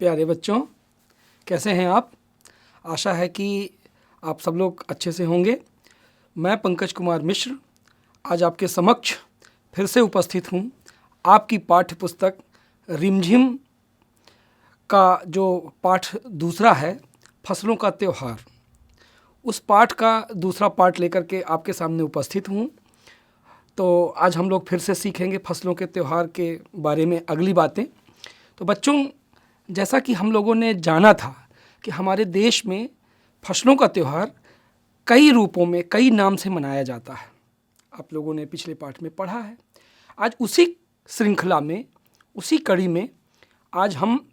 प्यारे बच्चों, कैसे हैं आप? आशा है कि आप सब लोग अच्छे से होंगे। मैं पंकज कुमार मिश्र आज आपके समक्ष फिर से उपस्थित हूँ। आपकी पाठ्य पुस्तक रिमझिम का जो पाठ दूसरा है, फसलों का त्यौहार, उस पाठ का दूसरा पाठ लेकर के आपके सामने उपस्थित हूँ। तो आज हम लोग फिर से सीखेंगे फसलों के त्यौहार के बारे में अगली बातें। तो बच्चों, जैसा कि हम लोगों ने जाना था कि हमारे देश में फसलों का त्यौहार कई रूपों में, कई नाम से मनाया जाता है। आप लोगों ने पिछले पाठ में पढ़ा है। आज उसी श्रृंखला में, उसी कड़ी में आज हम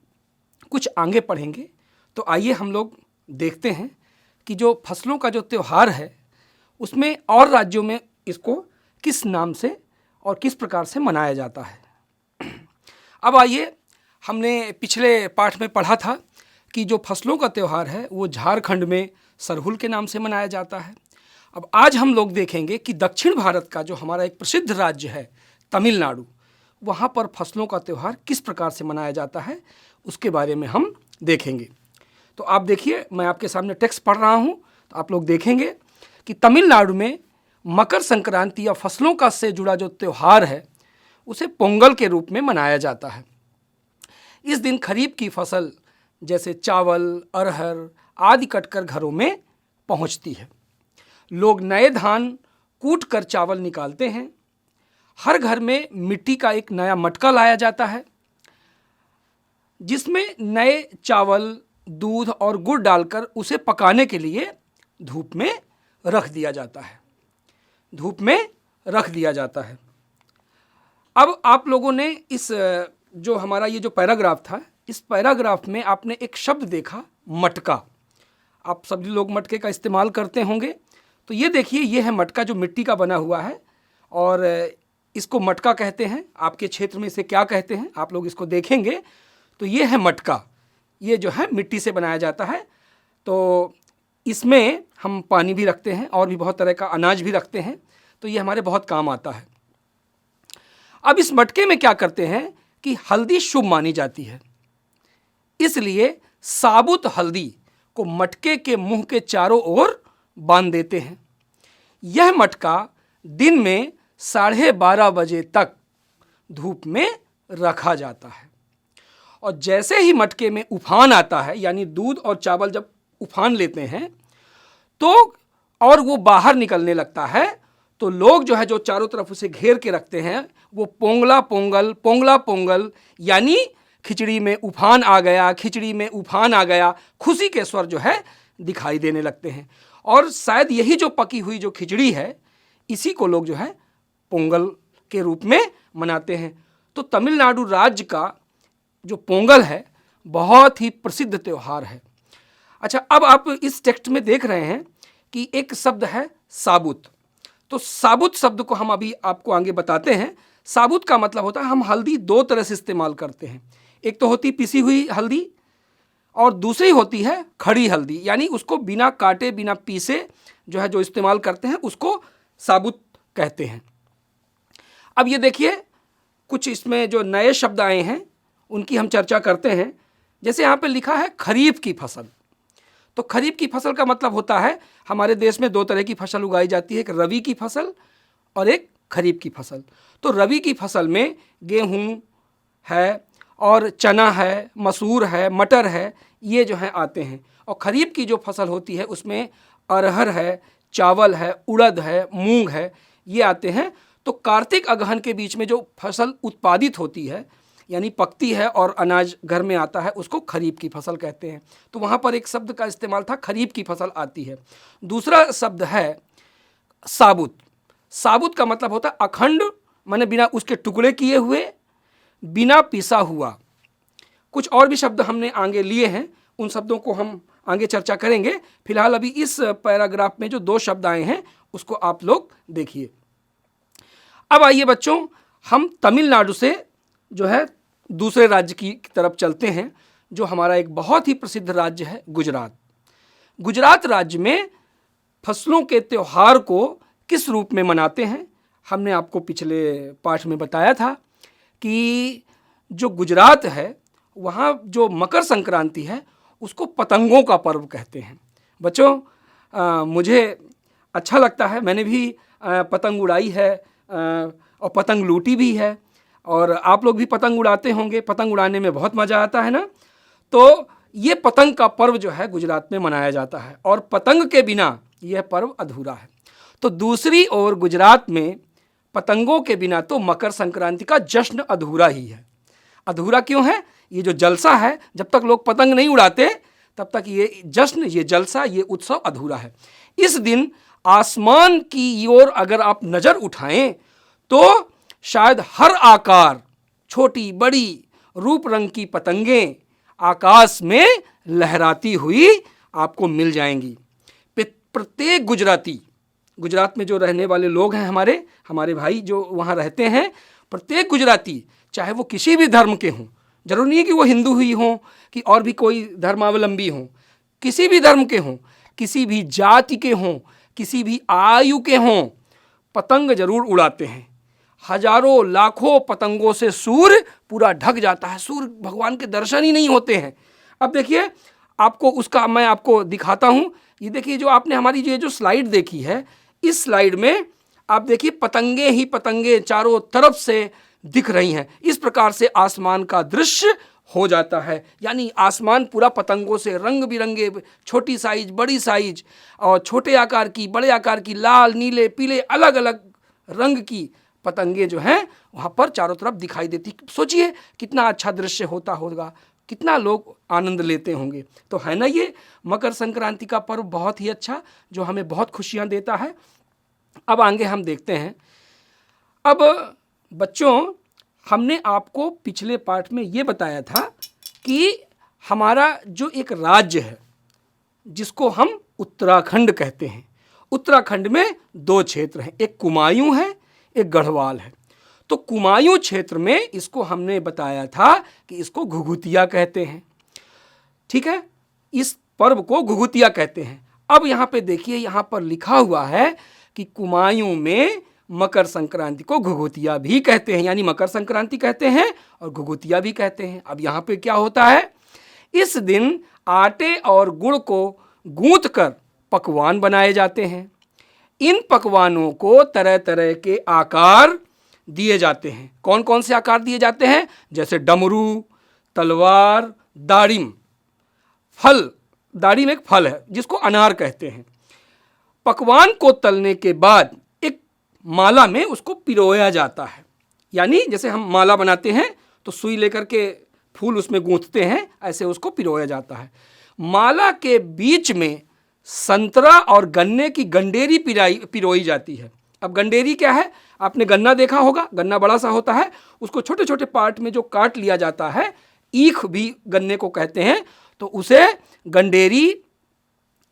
कुछ आगे पढ़ेंगे। तो आइए हम लोग देखते हैं कि जो फसलों का जो त्यौहार है उसमें और राज्यों में इसको किस नाम से और किस प्रकार से मनाया जाता है। अब आइए, हमने पिछले पाठ में पढ़ा था कि जो फसलों का त्यौहार है वो झारखंड में सरहुल के नाम से मनाया जाता है। अब आज हम लोग देखेंगे कि दक्षिण भारत का जो हमारा एक प्रसिद्ध राज्य है तमिलनाडु, वहाँ पर फसलों का त्यौहार किस प्रकार से मनाया जाता है उसके बारे में हम देखेंगे। तो आप देखिए, मैं आपके सामने टेक्स्ट पढ़ रहा हूँ, तो आप लोग देखेंगे कि तमिलनाडु में मकर संक्रांति या फसलों का से जुड़ा जो त्यौहार है उसे पोंगल के रूप में मनाया जाता है। इस दिन खरीफ की फसल जैसे चावल, अरहर आदि कटकर घरों में पहुंचती है। लोग नए धान कूट कर चावल निकालते हैं। हर घर में मिट्टी का एक नया मटका लाया जाता है जिसमें नए चावल, दूध और गुड़ डालकर उसे पकाने के लिए धूप में रख दिया जाता है। अब आप लोगों ने इस जो हमारा ये जो पैराग्राफ था, इस पैराग्राफ में आपने एक शब्द देखा, मटका। आप सभी लोग मटके का इस्तेमाल करते होंगे। तो ये देखिए, ये है मटका जो मिट्टी का बना हुआ है और इसको मटका कहते हैं। आपके क्षेत्र में इसे क्या कहते हैं आप लोग इसको देखेंगे। तो ये है मटका, ये जो है मिट्टी से बनाया जाता है। तो इसमें हम पानी भी रखते हैं और भी बहुत तरह का अनाज भी रखते हैं। तो ये हमारे बहुत काम आता है। अब इस मटके में क्या करते हैं कि हल्दी शुभ मानी जाती है, इसलिए साबुत हल्दी को मटके के मुंह के चारों ओर बांध देते हैं। यह मटका दिन में 12:30 बजे तक धूप में रखा जाता है और जैसे ही मटके में उफान आता है, यानी दूध और चावल जब उफान लेते हैं तो और वो बाहर निकलने लगता है, तो लोग जो है जो चारों तरफ उसे घेर के रखते हैं, वो पोंगला पोंगल यानी खिचड़ी में उफान आ गया, खिचड़ी में उफान आ गया, खुशी के स्वर जो है दिखाई देने लगते हैं। और शायद यही जो पकी हुई जो खिचड़ी है, इसी को लोग जो है पोंगल के रूप में मनाते हैं। तो तमिलनाडु राज्य का जो पोंगल है बहुत ही प्रसिद्ध त्यौहार है। अच्छा, अब आप इस टेक्स्ट में देख रहे हैं कि एक शब्द है साबुत। तो साबुत शब्द को हम अभी आपको आगे बताते हैं। साबुत का मतलब होता है, हम हल्दी दो तरह से इस्तेमाल करते हैं। एक तो होती पिसी हुई हल्दी और दूसरी होती है खड़ी हल्दी, यानी उसको बिना काटे बिना पीसे जो है जो इस्तेमाल करते हैं उसको साबुत कहते हैं। अब ये देखिए, कुछ इसमें जो नए शब्द आए हैं उनकी हम चर्चा करते हैं। जैसे यहाँ पे लिखा है खरीफ की फसल। तो खरीफ की फसल का मतलब होता है, हमारे देश में दो तरह की फसल उगाई जाती है, एक रबी की फसल और एक खरीफ की फसल। तो रबी की फसल में गेहूँ है और चना है, मसूर है, मटर है, ये जो है आते हैं। और खरीफ की जो फसल होती है उसमें अरहर है, चावल है, उड़द है, मूंग है, ये आते हैं। तो कार्तिक अगहन के बीच में जो फसल उत्पादित होती है, यानी पकती है और अनाज घर में आता है, उसको खरीफ की फसल कहते हैं। तो वहाँ पर एक शब्द का इस्तेमाल था, खरीफ की फसल आती है। दूसरा शब्द है साबुत। साबुत का मतलब होता है अखंड, माने बिना उसके टुकड़े किए हुए, बिना पिसा हुआ। कुछ और भी शब्द हमने आगे लिए हैं, उन शब्दों को हम आगे चर्चा करेंगे। फिलहाल अभी इस पैराग्राफ में जो दो शब्द आए हैं उसको आप लोग देखिए। अब आइए बच्चों, हम तमिलनाडु से जो है दूसरे राज्य की तरफ चलते हैं, जो हमारा एक बहुत ही प्रसिद्ध राज्य है गुजरात। गुजरात राज्य में फसलों के त्यौहार को किस रूप में मनाते हैं, हमने आपको पिछले पाठ में बताया था कि जो गुजरात है वहाँ जो मकर संक्रांति है उसको पतंगों का पर्व कहते हैं। बच्चों मुझे अच्छा लगता है, मैंने भी पतंग उड़ाई है और पतंग लूटी भी है, और आप लोग भी पतंग उड़ाते होंगे। पतंग उड़ाने में बहुत मज़ा आता है ना। तो ये पतंग का पर्व जो है गुजरात में मनाया जाता है, और पतंग के बिना यह पर्व अधूरा है। तो दूसरी ओर गुजरात में पतंगों के बिना तो मकर संक्रांति का जश्न अधूरा ही है। अधूरा क्यों है? ये जो जलसा है, जब तक लोग पतंग नहीं उड़ाते तब तक ये जश्न, ये जलसा, ये उत्सव अधूरा है। इस दिन आसमान की ओर अगर आप नज़र उठाएं तो शायद हर आकार, छोटी बड़ी रूप रंग की पतंगें आकाश में लहराती हुई आपको मिल जाएंगी। प्रत्येक गुजराती, गुजरात में जो रहने वाले लोग हैं, हमारे भाई जो वहाँ रहते हैं, प्रत्येक गुजराती चाहे वो किसी भी धर्म के हों, जरूरी नहीं है कि वो हिंदू ही हों कि और भी कोई धर्मावलंबी हों, किसी भी धर्म के हों, किसी भी जाति के हों, किसी भी आयु के हों, पतंग जरूर उड़ाते हैं। हजारों लाखों पतंगों से सूर्य पूरा ढक जाता है, सूर्य भगवान के दर्शन ही नहीं होते हैं। अब देखिए, आपको उसका मैं आपको दिखाता हूँ। ये देखिए, जो आपने हमारी ये जो स्लाइड देखी है, इस स्लाइड में आप देखिए पतंगे ही पतंगे चारों तरफ से दिख रही हैं। इस प्रकार से आसमान का दृश्य हो जाता है, यानी आसमान पूरा पतंगों से रंग बिरंगे, छोटी साइज, बड़ी साइज, और छोटे आकार की, बड़े आकार की, लाल, नीले, पीले, अलग अलग रंग की पतंगे जो हैं वहाँ पर चारों तरफ दिखाई देती। सोचिए कितना अच्छा दृश्य होता होगा, कितना लोग आनंद लेते होंगे। तो है ना ये मकर संक्रांति का पर्व बहुत ही अच्छा, जो हमें बहुत खुशियाँ देता है। अब आगे हम देखते हैं। अब बच्चों, हमने आपको पिछले पाठ में ये बताया था कि हमारा जो एक राज्य है जिसको हम उत्तराखंड कहते हैं, उत्तराखंड में दो क्षेत्र हैं, एक कुमायूं है, एक गढ़वाल है। तो कुमायूं क्षेत्र में इसको हमने बताया था कि इसको घुघुतिया कहते हैं। ठीक है, इस पर्व को घुघुतिया कहते हैं। अब यहाँ पे देखिए, यहाँ पर लिखा हुआ है कि कुमायूं में मकर संक्रांति को घुघुतिया भी कहते हैं, यानी मकर संक्रांति कहते हैं और घुघुतिया भी कहते हैं। अब यहाँ पे क्या होता है, इस दिन आटे और गुड़ को गूंथ कर पकवान बनाए जाते हैं। इन पकवानों को तरह तरह के आकार दिए जाते हैं। कौन कौन से आकार दिए जाते हैं? जैसे डमरू, तलवार, दाड़िम। फल, दाड़िम एक फल है जिसको अनार कहते हैं। पकवान को तलने के बाद एक माला में उसको पिरोया जाता है, यानी जैसे हम माला बनाते हैं तो सुई लेकर के फूल उसमें गूंथते हैं, ऐसे उसको पिरोया जाता है। माला के बीच में संतरा और गन्ने की गंडेरी पिरोई जाती है। अब गंडेरी क्या है? आपने गन्ना देखा होगा, गन्ना बड़ा सा होता है, उसको छोटे छोटे पार्ट में जो काट लिया जाता है, ईख भी गन्ने को कहते हैं, तो उसे गंडेरी,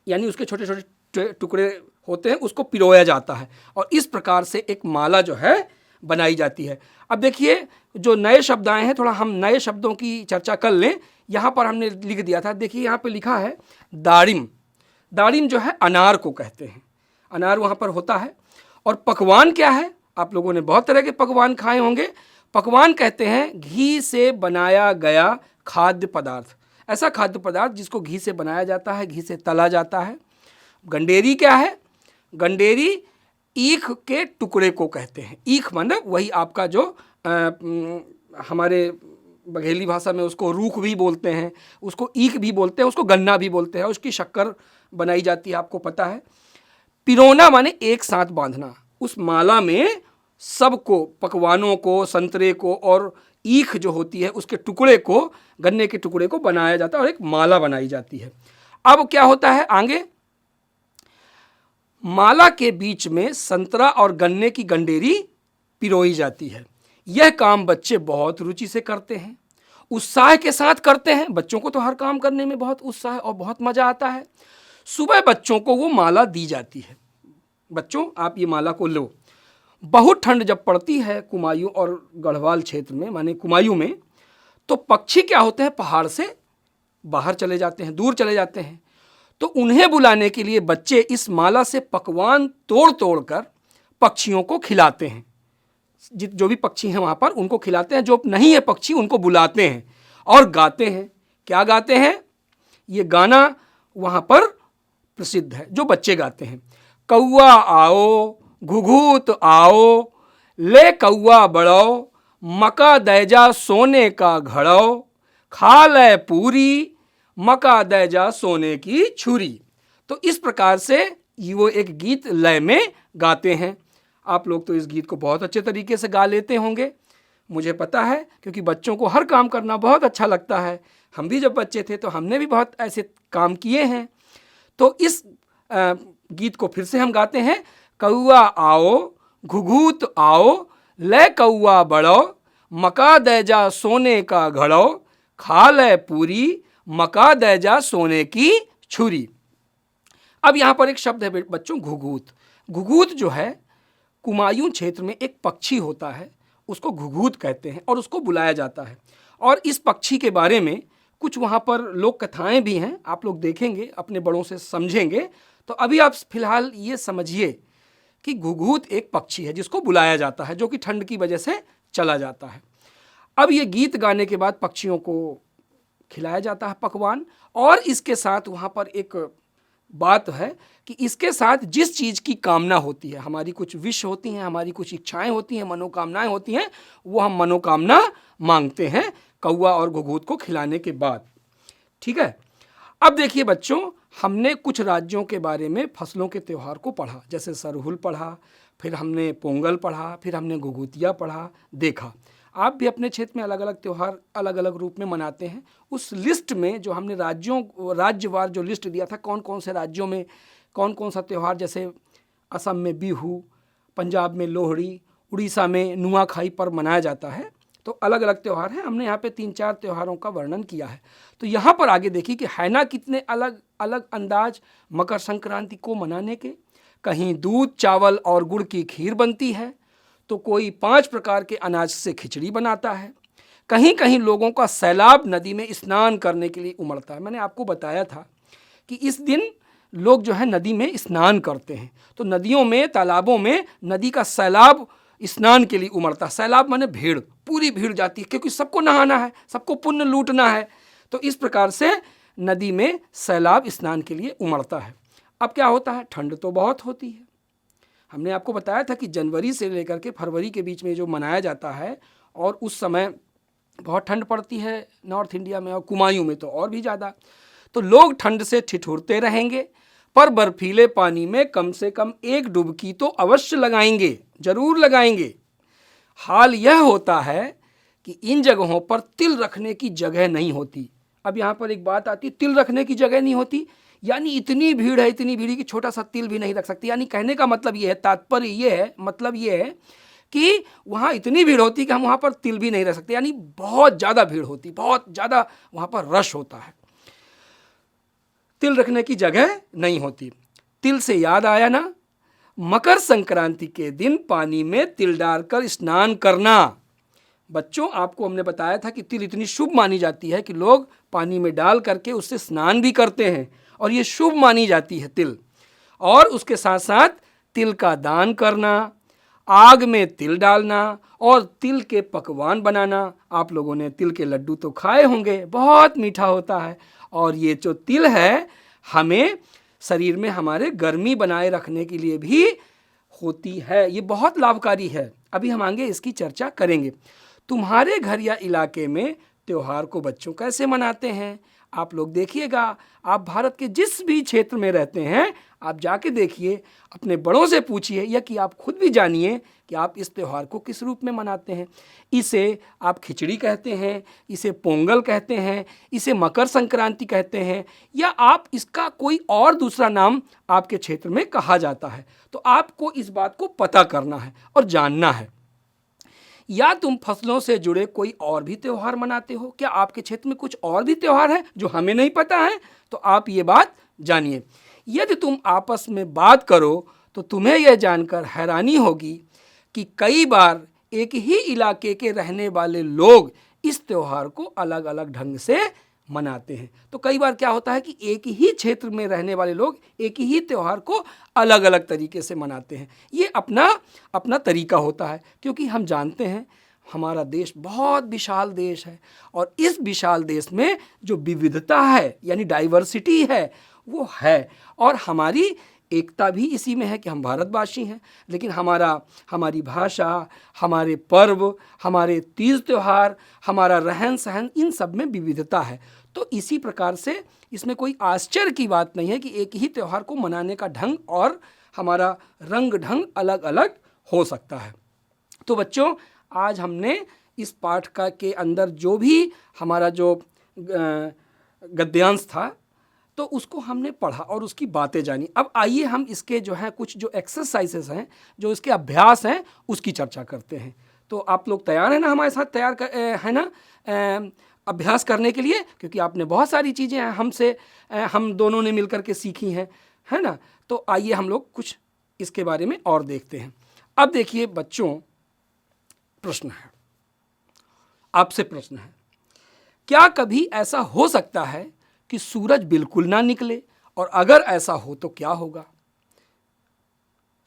यानी उसके छोटे छोटे टुकड़े होते हैं, उसको पिरोया जाता है और इस प्रकार से एक माला जो है बनाई जाती है। अब देखिए, जो नए शब्द आए हैं, थोड़ा हम नए शब्दों की चर्चा कर लें। यहाँ पर हमने लिख दिया था, देखिए यहाँ पे लिखा है दाड़िम। दाड़िम जो है अनार को कहते हैं, अनार वहाँ पर होता है। और पकवान क्या है? आप लोगों ने बहुत तरह के पकवान खाए होंगे। पकवान कहते हैं घी से बनाया गया खाद्य पदार्थ, ऐसा खाद्य पदार्थ जिसको घी से बनाया जाता है, घी से तला जाता है। गंडेरी क्या है? गंडेरी ईख के टुकड़े को कहते हैं। ईख मतलब वही आपका जो हमारे बघेली भाषा में उसको रूख भी बोलते हैं, उसको ईख भी बोलते हैं, उसको गन्ना भी बोलते हैं। उसकी शक्कर बनाई जाती है, आपको पता है। पिरोना माने एक साथ बांधना। उस माला में सबको, पकवानों को, संतरे को और ईख जो होती है उसके टुकड़े को, गन्ने के टुकड़े को बनाया जाता है और एक माला बनाई जाती है। अब क्या होता है आगे? माला के बीच में संतरा और गन्ने की गंडेरी पिरोई जाती है। यह काम बच्चे बहुत रुचि से करते हैं, उत्साह के साथ करते हैं। बच्चों को तो हर काम करने में बहुत उत्साह और बहुत मज़ा आता है। सुबह बच्चों को वो माला दी जाती है। बच्चों, आप ये माला को लो। बहुत ठंड जब पड़ती है कुमायूं और गढ़वाल क्षेत्र में, माने कुमायूं में, तो पक्षी क्या होते हैं, पहाड़ से बाहर चले जाते हैं, दूर चले जाते हैं। तो उन्हें बुलाने के लिए बच्चे इस माला से पकवान तोड़ तोड़ कर पक्षियों को खिलाते हैं। जो भी पक्षी हैं वहाँ पर उनको खिलाते हैं, जो नहीं है पक्षी उनको बुलाते हैं और गाते हैं। क्या गाते हैं? ये गाना वहाँ पर प्रसिद्ध है जो बच्चे गाते हैं। कौआ आओ घुघूत आओ, ले कौआ बड़ो, मका दैजा सोने का घड़ो, खा ले पूरी, मका दैजा सोने की छुरी। तो इस प्रकार से ये वो एक गीत लय में गाते हैं। आप लोग तो इस गीत को बहुत अच्छे तरीके से गा लेते होंगे, मुझे पता है, क्योंकि बच्चों को हर काम करना बहुत अच्छा लगता है। हम भी जब बच्चे थे तो हमने भी बहुत ऐसे काम किए हैं। तो इस गीत को फिर से हम गाते हैं। कौआ आओ घुघूत आओ, ले कौआ बड़ो, मका दैजा सोने का घड़ो, खा ले पूरी, मका दैजा सोने की छुरी। अब यहाँ पर एक शब्द है बच्चों, घुघूत। घुघूत जो है कुमायूं क्षेत्र में एक पक्षी होता है, उसको घुघूत कहते हैं और उसको बुलाया जाता है। और इस पक्षी के बारे में कुछ वहाँ पर लोक कथाएँ भी हैं, आप लोग देखेंगे, अपने बड़ों से समझेंगे। तो अभी आप फिलहाल ये समझिए कि घुघूत एक पक्षी है जिसको बुलाया जाता है, जो कि ठंड की वजह से चला जाता है। अब ये गीत गाने के बाद पक्षियों को खिलाया जाता है पकवान, और इसके साथ वहाँ पर एक बात है कि इसके साथ जिस चीज़ की कामना होती है, हमारी कुछ विश होती हैं, हमारी कुछ इच्छाएं होती हैं, मनोकामनाएं होती हैं, वो हम मनोकामना मांगते हैं कौआ और घुघूत को खिलाने के बाद। ठीक है। अब देखिए बच्चों, हमने कुछ राज्यों के बारे में फसलों के त्यौहार को पढ़ा, जैसे सरहुल पढ़ा, फिर हमने पोंगल पढ़ा, फिर हमने घुघुतिया पढ़ा, देखा। आप भी अपने क्षेत्र में अलग अलग त्यौहार अलग अलग रूप में मनाते हैं। उस लिस्ट में जो हमने राज्यवार जो लिस्ट दिया था, कौन कौन से राज्यों में कौन कौन सा त्यौहार, जैसे असम में बिहू, पंजाब में लोहड़ी, उड़ीसा में नुआखाई पर्व मनाया जाता है। तो अलग अलग त्यौहार हैं, हमने यहाँ पे 3-4 त्योहारों का वर्णन किया है। तो यहाँ पर आगे देखिए कि है ना कितने अलग अलग अंदाज मकर संक्रांति को मनाने के। कहीं दूध चावल और गुड़ की खीर बनती है, तो कोई 5 प्रकार के अनाज से खिचड़ी बनाता है। कहीं कहीं लोगों का सैलाब नदी में स्नान करने के लिए उमड़ता है। मैंने आपको बताया था कि इस दिन लोग जो है नदी में स्नान करते हैं, तो नदियों में, तालाबों में नदी का सैलाब स्नान के लिए उमड़ता है। सैलाब माने भीड़, पूरी भीड़ जाती है, क्योंकि सबको नहाना है, सबको पुण्य लूटना है। तो इस प्रकार से नदी में सैलाब स्नान के लिए उमड़ता है। अब क्या होता है, ठंड तो बहुत होती है। हमने आपको बताया था कि जनवरी से लेकर के फरवरी के बीच में जो मनाया जाता है, और उस समय बहुत ठंड पड़ती है नॉर्थ इंडिया में, और कुमायूं में तो और भी ज़्यादा। तो लोग ठंड से ठिठुरते रहेंगे, पर बर्फीले पानी में कम से कम एक डुबकी तो अवश्य लगाएंगे, जरूर लगाएंगे। हाल यह होता है कि इन जगहों पर तिल रखने की जगह नहीं होती। अब यहाँ पर एक बात आती है, तिल रखने की जगह नहीं होती, यानी इतनी भीड़ है, इतनी भीड़ कि छोटा सा तिल भी नहीं रख सकती। यानी कहने का मतलब ये है, तात्पर्य ये है, मतलब ये है कि वहाँ इतनी भीड़ होती कि हम वहाँ पर तिल भी नहीं रख सकते। यानी बहुत ज़्यादा भीड़ होती, बहुत ज़्यादा वहाँ पर रश होता है, तिल रखने की जगह नहीं होती। तिल से याद आया ना, मकर संक्रांति के दिन पानी में तिल डालकर स्नान करना। बच्चों, आपको हमने बताया था कि तिल इतनी शुभ मानी जाती है कि लोग पानी में डाल करके उससे स्नान भी करते हैं, और ये शुभ मानी जाती है तिल। और उसके साथ साथ तिल का दान करना, आग में तिल डालना और तिल के पकवान बनाना। आप लोगों ने तिल के लड्डू तो खाए होंगे, बहुत मीठा होता है। और ये जो तिल है, हमें शरीर में हमारे गर्मी बनाए रखने के लिए भी होती है, ये बहुत लाभकारी है। अभी हम आगे इसकी चर्चा करेंगे। तुम्हारे घर या इलाके में त्यौहार को बच्चों कैसे मनाते हैं, आप लोग देखिएगा। आप भारत के जिस भी क्षेत्र में रहते हैं, आप जाके देखिए, अपने बड़ों से पूछिए, या कि आप खुद भी जानिए कि आप इस त्यौहार को किस रूप में मनाते हैं। इसे आप खिचड़ी कहते हैं, इसे पोंगल कहते हैं, इसे मकर संक्रांति कहते हैं, या आप इसका कोई और दूसरा नाम आपके क्षेत्र में कहा जाता है। तो आपको इस बात को पता करना है और जानना है। या तुम फसलों से जुड़े कोई और भी त्यौहार मनाते हो? क्या आपके क्षेत्र में कुछ और भी त्यौहार है जो हमें नहीं पता है? तो आप ये बात जानिए। यदि तुम आपस में बात करो तो तुम्हें यह जानकर हैरानी होगी कि कई बार एक ही इलाके के रहने वाले लोग इस त्यौहार को अलग अलग ढंग से मनाते हैं। तो कई बार क्या होता है कि एक ही क्षेत्र में रहने वाले लोग एक ही त्यौहार को अलग अलग तरीके से मनाते हैं। ये अपना अपना तरीका होता है, क्योंकि हम जानते हैं हमारा देश बहुत विशाल देश है और इस विशाल देश में जो विविधता है यानी डाइवर्सिटी है वो है, और हमारी एकता भी इसी में है कि हम भारतवासी हैं। लेकिन हमारी भाषा, हमारे पर्व, हमारे तीज त्योहार, हमारा रहन सहन, इन सब में विविधता है। तो इसी प्रकार से इसमें कोई आश्चर्य की बात नहीं है कि एक ही त्यौहार को मनाने का ढंग और हमारा रंग ढंग अलग अलग हो सकता है। तो बच्चों, आज हमने इस पाठ का के अंदर जो भी हमारा जो गद्यांश था तो उसको हमने पढ़ा और उसकी बातें जानी। अब आइए हम इसके जो है कुछ जो एक्सरसाइजेस हैं, जो इसके अभ्यास हैं, उसकी चर्चा करते हैं। तो आप लोग तैयार हैं ना हमारे साथ, है ना अभ्यास करने के लिए? क्योंकि आपने बहुत सारी चीज़ें हमसे हम दोनों ने मिलकर के सीखी हैं, है ना। तो आइए हम लोग कुछ इसके बारे में और देखते हैं। अब देखिए बच्चों, प्रश्न है, आपसे प्रश्न है, क्या कभी ऐसा हो सकता है कि सूरज बिल्कुल ना निकले, और अगर ऐसा हो तो क्या होगा?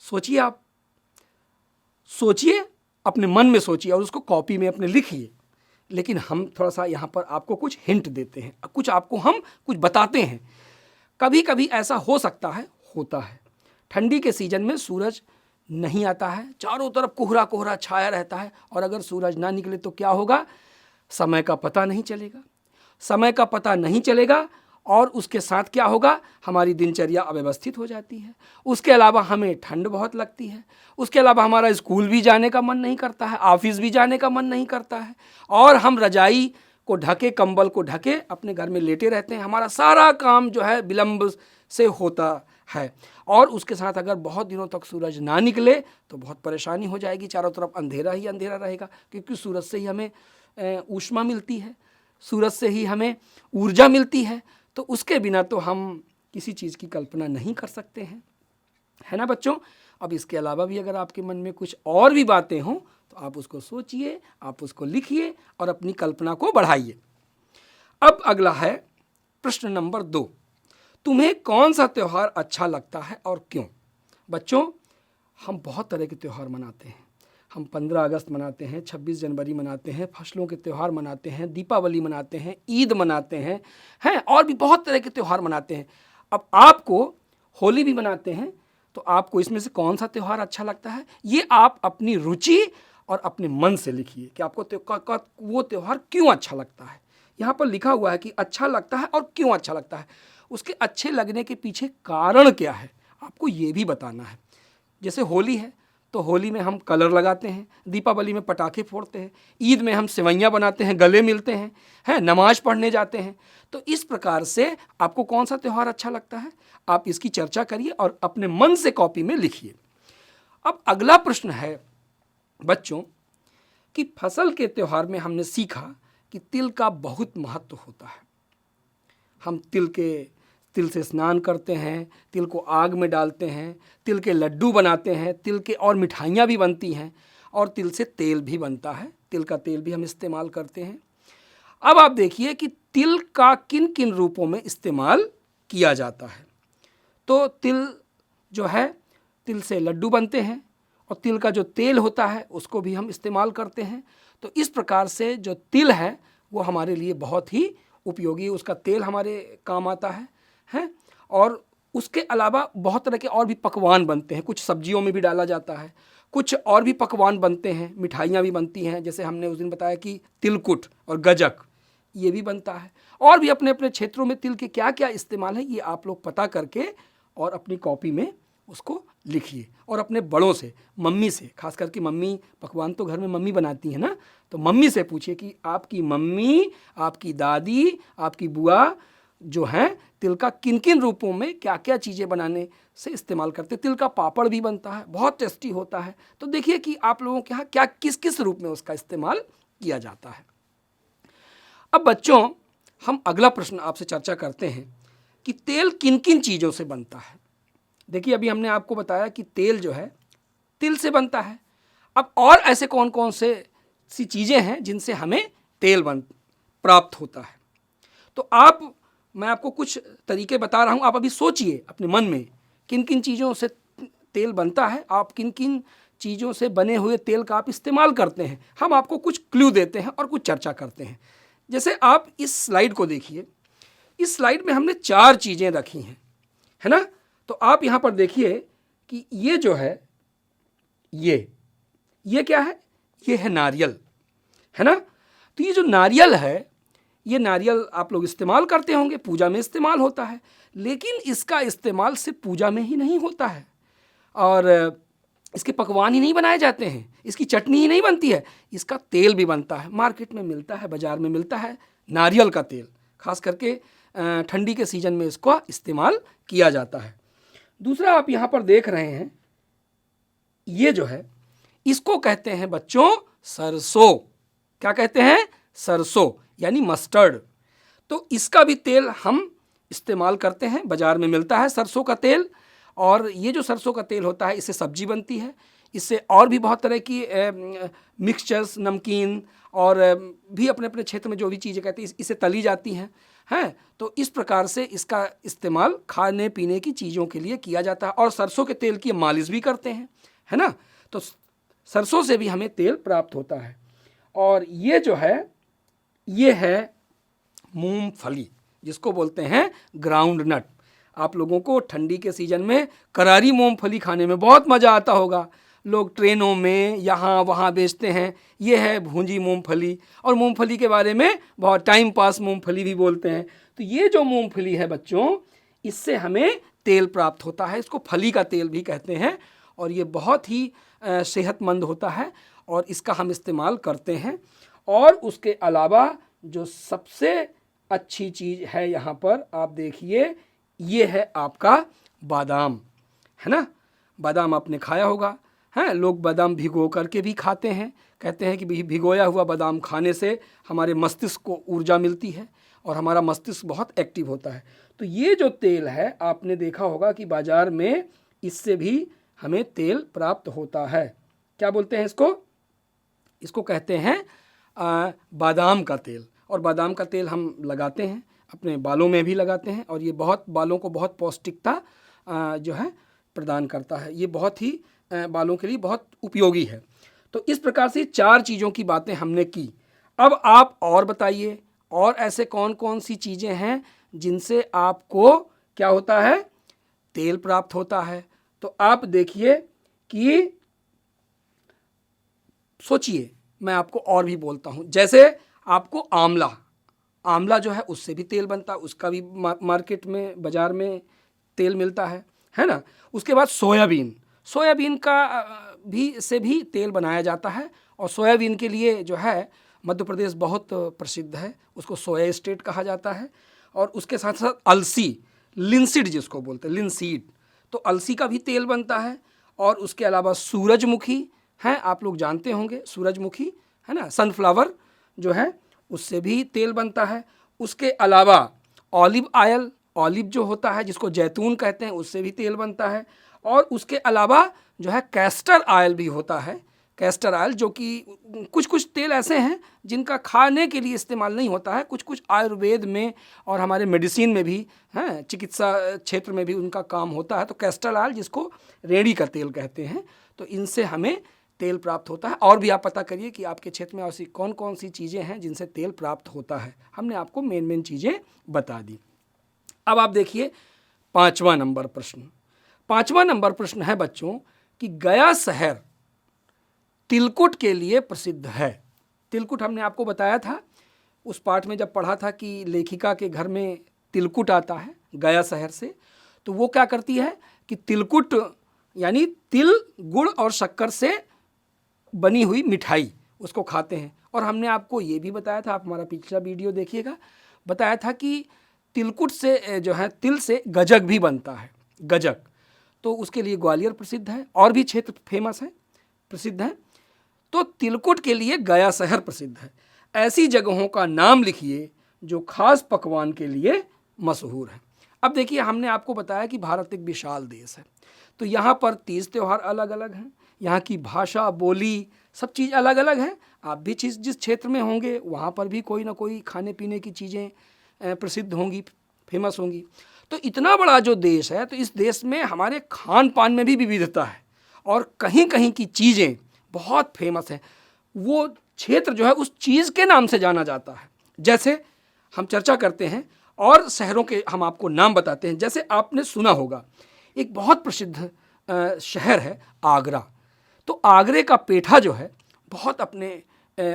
सोचिए, आप सोचिए, अपने मन में सोचिए और उसको कॉपी में अपने लिखिए। लेकिन हम थोड़ा सा यहाँ पर आपको कुछ हिंट देते हैं, कुछ आपको हम कुछ बताते हैं। कभी कभी ऐसा हो सकता है, होता है। ठंडी के सीजन में सूरज नहीं आता है, चारों तरफ कोहरा कोहरा छाया रहता है, और अगर सूरज ना निकले तो क्या होगा? समय का पता नहीं चलेगा। समय का पता नहीं चलेगा और उसके साथ क्या होगा? हमारी दिनचर्या अव्यवस्थित हो जाती है। उसके अलावा हमें ठंड बहुत लगती है। उसके अलावा हमारा स्कूल भी जाने का मन नहीं करता है, ऑफिस भी जाने का मन नहीं करता है, और हम रजाई को ढके, कंबल को ढके अपने घर में लेटे रहते हैं। हमारा सारा काम जो है विलंब से होता है। और उसके साथ अगर बहुत दिनों तक सूरज ना निकले तो बहुत परेशानी हो जाएगी। चारों तरफ अंधेरा ही अंधेरा रहेगा, क्योंकि सूरज से ही हमें ऊष्मा मिलती है, सूरज से ही हमें ऊर्जा मिलती है। तो उसके बिना तो हम किसी चीज़ की कल्पना नहीं कर सकते हैं, है ना बच्चों। अब इसके अलावा भी अगर आपके मन में कुछ और भी बातें हों तो आप उसको सोचिए, आप उसको लिखिए और अपनी कल्पना को बढ़ाइए। अब अगला है प्रश्न नंबर 2, तुम्हें कौन सा त्यौहार अच्छा लगता है और क्यों? बच्चों, हम बहुत तरह के त्यौहार मनाते हैं। हम 15 अगस्त मनाते हैं, 26 जनवरी मनाते हैं, फसलों के त्यौहार मनाते हैं, दीपावली मनाते हैं, ईद मनाते हैं और भी बहुत तरह के त्यौहार मनाते हैं। अब आपको होली भी मनाते हैं, तो आपको इसमें से कौन सा त्यौहार अच्छा लगता है? ये आप अपनी रुचि और अपने मन से लिखिए कि आपको वो त्यौहार क्यों अच्छा लगता है। यहाँ पर लिखा हुआ है कि अच्छा लगता है और क्यों अच्छा लगता है। उसके अच्छे लगने के पीछे कारण क्या है, आपको ये भी बताना है। जैसे होली है तो होली में हम कलर लगाते हैं, दीपावली में पटाखे फोड़ते हैं, ईद में हम सेवइयाँ बनाते हैं, गले मिलते हैं, नमाज पढ़ने जाते हैं। तो इस प्रकार से आपको कौन सा त्यौहार अच्छा लगता है, आप इसकी चर्चा करिए और अपने मन से कॉपी में लिखिए। अब अगला प्रश्न है बच्चों कि फसल के त्यौहार में हमने सीखा कि तिल का बहुत महत्व होता है। हम तिल से स्नान करते हैं, तिल को आग में डालते हैं, तिल के लड्डू बनाते हैं, तिल के और मिठाइयाँ भी बनती हैं, और तिल से तेल भी बनता है। तिल का तेल भी हम इस्तेमाल करते हैं। अब आप देखिए कि तिल का किन किन रूपों में इस्तेमाल किया जाता है। तो तिल जो है, तिल से लड्डू बनते हैं, और तिल का जो तेल होता है उसको भी हम इस्तेमाल करते हैं। तो इस प्रकार से जो तिल है वो हमारे लिए बहुत ही उपयोगी, उसका तेल हमारे काम आता है। और उसके अलावा बहुत तरह के और भी पकवान बनते हैं, कुछ सब्जियों में भी डाला जाता है, कुछ और भी पकवान बनते हैं, मिठाइयाँ भी बनती हैं। जैसे हमने उस दिन बताया कि तिलकुट और गजक ये भी बनता है। और भी अपने अपने क्षेत्रों में तिल के क्या क्या इस्तेमाल है ये आप लोग पता करके और अपनी कॉपी में उसको लिखिए। और अपने बड़ों से, मम्मी से, खास करके मम्मी, पकवान तो घर में मम्मी बनाती है ना, तो मम्मी से पूछिए कि आपकी मम्मी, आपकी दादी, आपकी बुआ जो हैं तिल का किन किन रूपों में क्या क्या चीज़ें बनाने से इस्तेमाल करते हैं। तिल का पापड़ भी बनता है, बहुत टेस्टी होता है। तो देखिए कि आप लोगों के यहाँ क्या किस किस रूप में उसका इस्तेमाल किया जाता है। अब बच्चों, हम अगला प्रश्न आपसे चर्चा करते हैं कि तेल किन किन चीज़ों से बनता है। देखिए, अभी हमने आपको बताया कि तेल जो है तिल से बनता है। अब और ऐसे कौन कौन से सी चीज़ें हैं जिनसे हमें तेल प्राप्त होता है। तो मैं आपको कुछ तरीके बता रहा हूँ, आप अभी सोचिए अपने मन में किन किन चीज़ों से तेल बनता है, आप किन किन चीज़ों से बने हुए तेल का आप इस्तेमाल करते हैं, हम आपको कुछ क्लू देते हैं और कुछ चर्चा करते हैं। जैसे आप इस स्लाइड को देखिए, इस स्लाइड में हमने 4 चीज़ें रखी हैं, है ना। तो आप यहाँ पर देखिए कि ये जो है, ये क्या है, ये है नारियल, है ना। तो ये जो नारियल है, ये नारियल आप लोग इस्तेमाल करते होंगे, पूजा में इस्तेमाल होता है, लेकिन इसका इस्तेमाल सिर्फ पूजा में ही नहीं होता है और इसके पकवान ही नहीं बनाए जाते हैं, इसकी चटनी ही नहीं बनती है, इसका तेल भी बनता है, मार्केट में मिलता है, बाज़ार में मिलता है नारियल का तेल। खास करके ठंडी के सीज़न में इसका इस्तेमाल किया जाता है। दूसरा आप यहाँ पर देख रहे हैं, ये जो है इसको कहते हैं बच्चों सरसों। क्या कहते हैं, सरसों यानी मस्टर्ड। तो इसका भी तेल हम इस्तेमाल करते हैं, बाज़ार में मिलता है सरसों का तेल। और ये जो सरसों का तेल होता है, इससे सब्जी बनती है, इससे और भी बहुत तरह की मिक्सचर्स, नमकीन और भी अपने अपने क्षेत्र में जो भी चीज़ें कहते हैं इससे तली जाती हैं। तो इस प्रकार से इसका इस्तेमाल खाने पीने की चीज़ों के लिए किया जाता है और सरसों के तेल की मालिश भी करते हैं, है ना। तो सरसों से भी हमें तेल प्राप्त होता है। और ये जो है, ये है मूंगफली, जिसको बोलते हैं ग्राउंड नट। आप लोगों को ठंडी के सीज़न में करारी मूंगफली खाने में बहुत मज़ा आता होगा। लोग ट्रेनों में यहाँ वहाँ बेचते हैं, ये है भूंजी मूंगफली। और मूंगफली के बारे में बहुत टाइम पास मूंगफली भी बोलते हैं। तो ये जो मूंगफली है बच्चों, इससे हमें तेल प्राप्त होता है, इसको फली का तेल भी कहते हैं और ये बहुत ही सेहतमंद होता है और इसका हम इस्तेमाल करते हैं। और उसके अलावा जो सबसे अच्छी चीज़ है यहाँ पर आप देखिए, ये है आपका बादाम, है ना। बादाम आपने खाया होगा, हैं, लोग बादाम भिगो करके भी खाते हैं। कहते हैं कि भिगोया हुआ बादाम खाने से हमारे मस्तिष्क को ऊर्जा मिलती है और हमारा मस्तिष्क बहुत एक्टिव होता है। तो ये जो तेल है, आपने देखा होगा कि बाज़ार में इससे भी हमें तेल प्राप्त होता है। क्या बोलते हैं इसको, इसको कहते हैं बादाम का तेल। और बादाम का तेल हम लगाते हैं, अपने बालों में भी लगाते हैं और ये बहुत बालों को बहुत पौष्टिकता जो है प्रदान करता है। ये बहुत ही बालों के लिए बहुत उपयोगी है। तो इस प्रकार से 4 चीज़ों की बातें हमने की। अब आप और बताइए, और ऐसे कौन कौन सी चीज़ें हैं जिनसे आपको क्या होता है, तेल प्राप्त होता है। तो आप देखिए कि सोचिए, मैं आपको और भी बोलता हूँ। जैसे आपको आंवला जो है उससे भी तेल बनता है, उसका भी मार्केट में बाज़ार में तेल मिलता है ना। उसके बाद सोयाबीन का से भी तेल बनाया जाता है और सोयाबीन के लिए जो है मध्य प्रदेश बहुत प्रसिद्ध है, उसको सोया स्टेट कहा जाता है। और उसके साथ साथ अलसी, लिनसीड जिसको बोलते हैं, लिनसीड, तो अलसी का भी तेल बनता है। और उसके अलावा सूरजमुखी है, आप लोग जानते होंगे सूरजमुखी, है ना, सनफ्लावर जो है उससे भी तेल बनता है। उसके अलावा ऑलिव जो होता है, जिसको जैतून कहते हैं, उससे भी तेल बनता है। और उसके अलावा जो है कैस्टर ऑयल भी होता है, कैस्टर ऑयल, जो कि कुछ कुछ तेल ऐसे हैं जिनका खाने के लिए इस्तेमाल नहीं होता है, कुछ कुछ आयुर्वेद में और हमारे मेडिसिन में भी हैं, चिकित्सा क्षेत्र में भी उनका काम होता है। तो कैस्टर ऑयल, जिसको रेड़ी का तेल कहते हैं, तो इनसे हमें तेल प्राप्त होता है। और भी आप पता करिए कि आपके क्षेत्र में ऐसी कौन कौन सी चीज़ें हैं जिनसे तेल प्राप्त होता है। हमने आपको मेन चीज़ें बता दी। अब आप देखिए 5वां नंबर प्रश्न। 5वां नंबर प्रश्न है बच्चों कि गया शहर तिलकुट के लिए प्रसिद्ध है। तिलकुट हमने आपको बताया था उस पाठ में जब पढ़ा था कि लेखिका के घर में तिलकुट आता है गया शहर से। तो वो क्या करती है कि तिलकुट यानी तिल, गुड़ और शक्कर से बनी हुई मिठाई, उसको खाते हैं। और हमने आपको ये भी बताया था, आप हमारा पिछला वीडियो देखिएगा, बताया था कि तिलकुट से जो है तिल से गजक भी बनता है, गजक। तो उसके लिए ग्वालियर प्रसिद्ध है और भी क्षेत्र फेमस है, प्रसिद्ध है। तो तिलकुट के लिए गया शहर प्रसिद्ध है। ऐसी जगहों का नाम लिखिए जो खास पकवान के लिए मशहूर है। अब देखिए, हमने आपको बताया कि भारत एक विशाल देश है, तो यहाँ पर तीज त्यौहार अलग अलग हैं, यहाँ की भाषा, बोली, सब चीज़ अलग अलग है। आप भी जिस क्षेत्र में होंगे वहाँ पर भी कोई ना कोई खाने पीने की चीज़ें प्रसिद्ध होंगी, फेमस होंगी। तो इतना बड़ा जो देश है, तो इस देश में हमारे खान पान में भी विविधता है और कहीं कहीं की चीज़ें बहुत फेमस हैं। वो क्षेत्र जो है उस चीज़ के नाम से जाना जाता है। जैसे हम चर्चा करते हैं और शहरों के हम आपको नाम बताते हैं। जैसे आपने सुना होगा एक बहुत प्रसिद्ध शहर है आगरा। तो आगरे का पेठा जो है बहुत अपने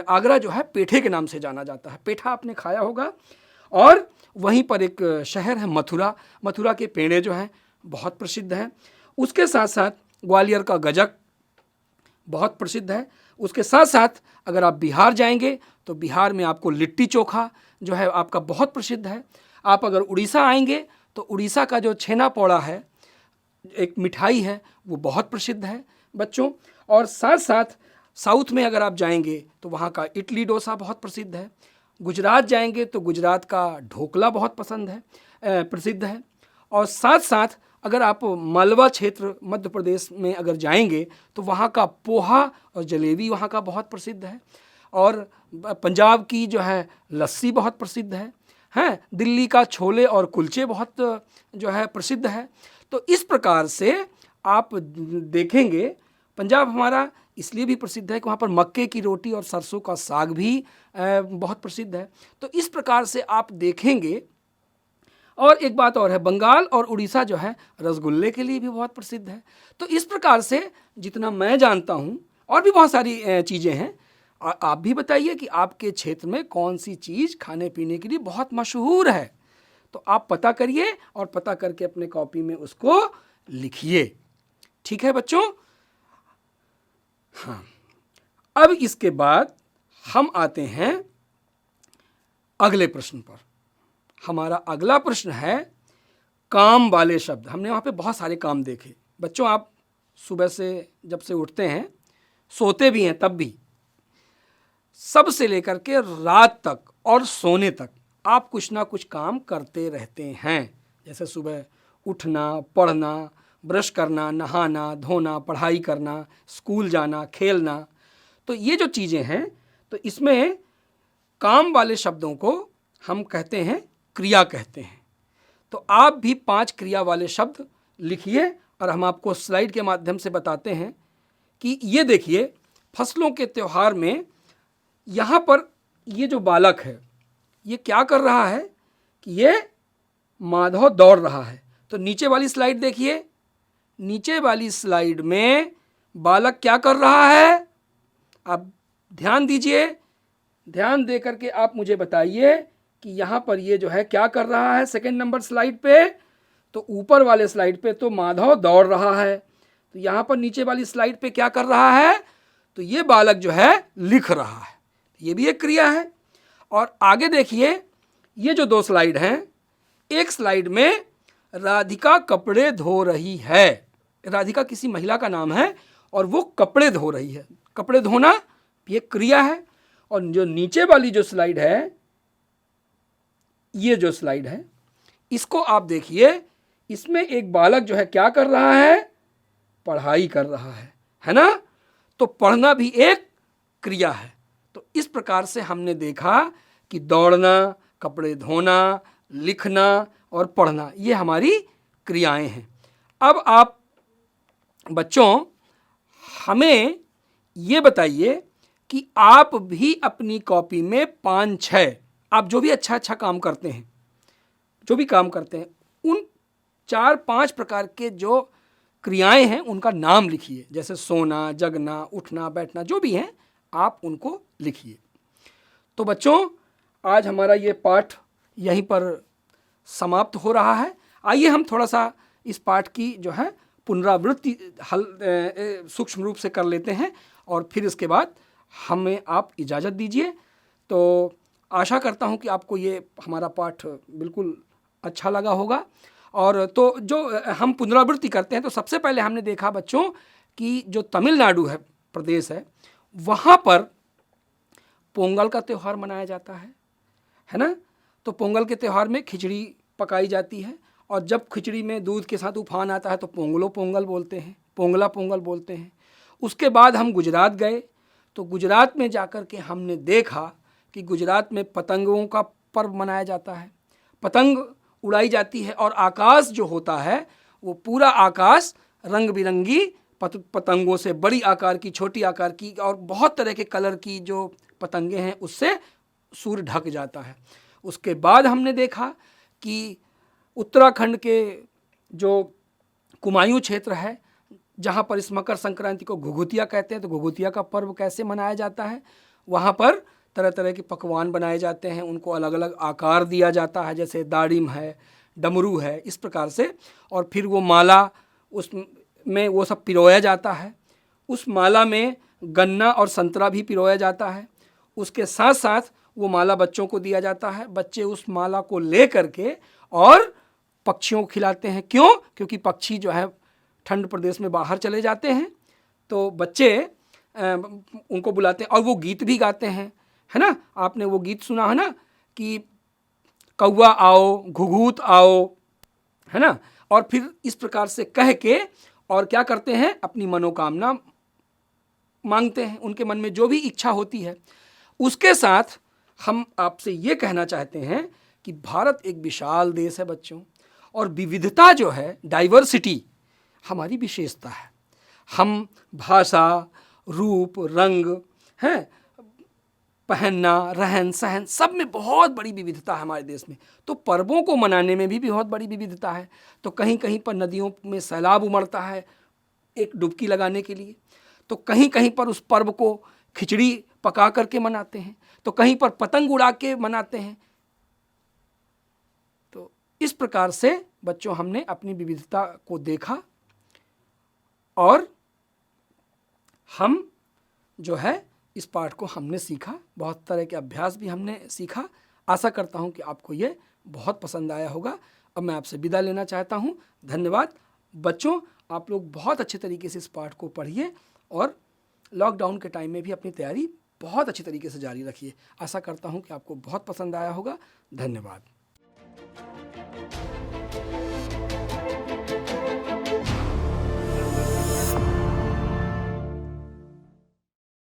आगरा जो है पेठे के नाम से जाना जाता है। पेठा आपने खाया होगा। और वहीं पर एक शहर है मथुरा। मथुरा के पेड़े जो हैं बहुत प्रसिद्ध हैं। उसके साथ साथ ग्वालियर का गजक बहुत प्रसिद्ध है। उसके साथ साथ अगर आप बिहार जाएंगे तो बिहार में आपको लिट्टी चोखा जो है आपका बहुत प्रसिद्ध है। आप अगर उड़ीसा आएंगे तो उड़ीसा का जो छेना पोड़ा है, एक मिठाई है, वो बहुत प्रसिद्ध है बच्चों। और साथ साथ साउथ में अगर आप जाएंगे तो वहाँ का इडली डोसा बहुत प्रसिद्ध है। गुजरात जाएंगे तो गुजरात का ढोकला बहुत प्रसिद्ध है। और साथ साथ अगर आप मालवा क्षेत्र मध्य प्रदेश में अगर जाएंगे तो वहाँ का पोहा और जलेबी वहाँ का बहुत प्रसिद्ध है। और पंजाब की जो है लस्सी बहुत प्रसिद्ध है। दिल्ली का छोले और कुलचे बहुत जो है प्रसिद्ध है। तो इस प्रकार से आप देखेंगे पंजाब हमारा इसलिए भी प्रसिद्ध है कि वहाँ पर मक्के की रोटी और सरसों का साग भी बहुत प्रसिद्ध है। तो इस प्रकार से आप देखेंगे। और एक बात और है, बंगाल और उड़ीसा जो है रसगुल्ले के लिए भी बहुत प्रसिद्ध है। तो इस प्रकार से जितना मैं जानता हूँ और भी बहुत सारी चीज़ें हैं। आप भी बताइए कि आपके क्षेत्र में कौन सी चीज़ खाने पीने के लिए बहुत मशहूर है। तो आप पता करिए और पता करके अपने कॉपी में उसको लिखिए। ठीक है बच्चों? हाँ, अब इसके बाद हम आते हैं अगले प्रश्न पर। हमारा अगला प्रश्न है काम वाले शब्द। हमने वहाँ पे बहुत सारे काम देखे बच्चों। आप सुबह से जब से उठते हैं, सोते भी हैं, तब भी सब से लेकर के रात तक और सोने तक आप कुछ ना कुछ काम करते रहते हैं। जैसे सुबह उठना, पढ़ना, ब्रश करना, नहाना धोना, पढ़ाई करना, स्कूल जाना, खेलना। तो ये जो चीज़ें हैं, तो इसमें काम वाले शब्दों को हम कहते हैं क्रिया कहते हैं। तो आप भी 5 क्रिया वाले शब्द लिखिए और हम आपको स्लाइड के माध्यम से बताते हैं कि ये देखिए फसलों के त्यौहार में यहाँ पर ये जो बालक है ये क्या कर रहा है कि ये माधव दौड़ रहा है। तो नीचे वाली स्लाइड देखिए। नीचे वाली स्लाइड में बालक क्या कर रहा है, आप ध्यान दीजिए। ध्यान दे करके आप मुझे बताइए कि यहाँ पर ये जो है क्या कर रहा है। सेकंड नंबर स्लाइड पे, तो ऊपर वाले स्लाइड पे तो माधव दौड़ रहा है। तो यहाँ पर नीचे वाली स्लाइड पे क्या कर रहा है, तो ये बालक जो है लिख रहा है। ये भी एक क्रिया है। और आगे देखिए ये जो 2 स्लाइड हैं, एक स्लाइड में राधिका कपड़े धो रही है। राधिका किसी महिला का नाम है और वो कपड़े धो रही है। कपड़े धोना ये क्रिया है। और जो नीचे वाली जो स्लाइड है, ये जो स्लाइड है, इसको आप देखिए। इसमें एक बालक जो है क्या कर रहा है, पढ़ाई कर रहा है ना। तो पढ़ना भी एक क्रिया है। तो इस प्रकार से हमने देखा कि दौड़ना, कपड़े धोना, लिखना और पढ़ना ये हमारी क्रियाएं हैं। अब आप बच्चों हमें ये बताइए कि आप भी अपनी कॉपी में 5-6 आप जो भी अच्छा काम करते हैं, जो भी काम करते हैं, उन 4-5 प्रकार के जो क्रियाएं हैं उनका नाम लिखिए। जैसे सोना, जगना, उठना, बैठना, जो भी हैं आप उनको लिखिए। तो बच्चों आज हमारा ये पाठ यहीं पर समाप्त हो रहा है। आइए हम थोड़ा सा इस पाठ की जो है पुनरावृत्ति सूक्ष्म रूप से कर लेते हैं और फिर इसके बाद हमें आप इजाज़त दीजिए। तो आशा करता हूं कि आपको ये हमारा पाठ बिल्कुल अच्छा लगा होगा। और तो जो हम पुनरावृत्ति करते हैं, तो सबसे पहले हमने देखा बच्चों कि जो तमिलनाडु है प्रदेश है, वहाँ पर पोंगल का त्यौहार मनाया जाता है ना। तो पोंगल के त्यौहार में खिचड़ी पकाई जाती है और जब खिचड़ी में दूध के साथ उफान आता है तो पोंगलो पोंगल बोलते हैं, पोंगला पोंगल बोलते हैं। उसके बाद हम गुजरात गए, तो गुजरात में जाकर के हमने देखा कि गुजरात में पतंगों का पर्व मनाया जाता है। पतंग उड़ाई जाती है और आकाश जो होता है वो पूरा आकाश रंग बिरंगी पतंगों से, बड़ी आकार की, छोटी आकार की और बहुत तरह के कलर की जो पतंगे हैं उससे सूर्य ढक जाता है। उसके बाद हमने देखा कि उत्तराखंड के जो कुमायूं क्षेत्र है जहाँ पर इस मकर संक्रांति को घुघुतिया कहते हैं, तो घुघुतिया का पर्व कैसे मनाया जाता है। वहाँ पर तरह तरह के पकवान बनाए जाते हैं, उनको अलग अलग आकार दिया जाता है, जैसे दाड़िम है, डमरू है, इस प्रकार से। और फिर वो माला उसमें वो सब पिरोया जाता है। उस माला में गन्ना और संतरा भी पिरोया जाता है। उसके साथ साथ वो माला बच्चों को दिया जाता है। बच्चे उस माला को ले करके और पक्षियों को खिलाते हैं। क्यों? क्योंकि पक्षी जो है ठंड प्रदेश में बाहर चले जाते हैं, तो बच्चे उनको बुलाते हैं और वो गीत भी गाते हैं, है ना। आपने वो गीत सुना है ना कि कौवा आओ, घुघूत आओ, है ना। और फिर इस प्रकार से कह के और क्या करते हैं, अपनी मनोकामना मांगते हैं, उनके मन में जो भी इच्छा होती है। उसके साथ हम आपसे ये कहना चाहते हैं कि भारत एक विशाल देश है बच्चों, और विविधता जो है, डाइवर्सिटी हमारी विशेषता है। हम भाषा, रूप, रंग, हैं, पहनना, रहन सहन, सब में बहुत बड़ी विविधता है हमारे देश में। तो पर्वों को मनाने में भी बहुत बड़ी विविधता है। तो कहीं कहीं पर नदियों में सैलाब उमड़ता है एक डुबकी लगाने के लिए, तो कहीं कहीं पर उस पर्व को खिचड़ी पका करके मनाते हैं, तो कहीं पर पतंग उड़ा के मनाते हैं। तो इस प्रकार से बच्चों हमने अपनी विविधता को देखा और हम जो है इस पाठ को हमने सीखा, बहुत तरह के अभ्यास भी हमने सीखा। आशा करता हूँ कि आपको ये बहुत पसंद आया होगा। अब मैं आपसे विदा लेना चाहता हूँ। धन्यवाद बच्चों, आप लोग बहुत अच्छे तरीके से इस पाठ को पढ़िए और लॉकडाउन के टाइम में भी अपनी तैयारी बहुत अच्छी तरीके से जारी रखिए। आशा करता हूँ कि आपको बहुत पसंद आया होगा। धन्यवाद।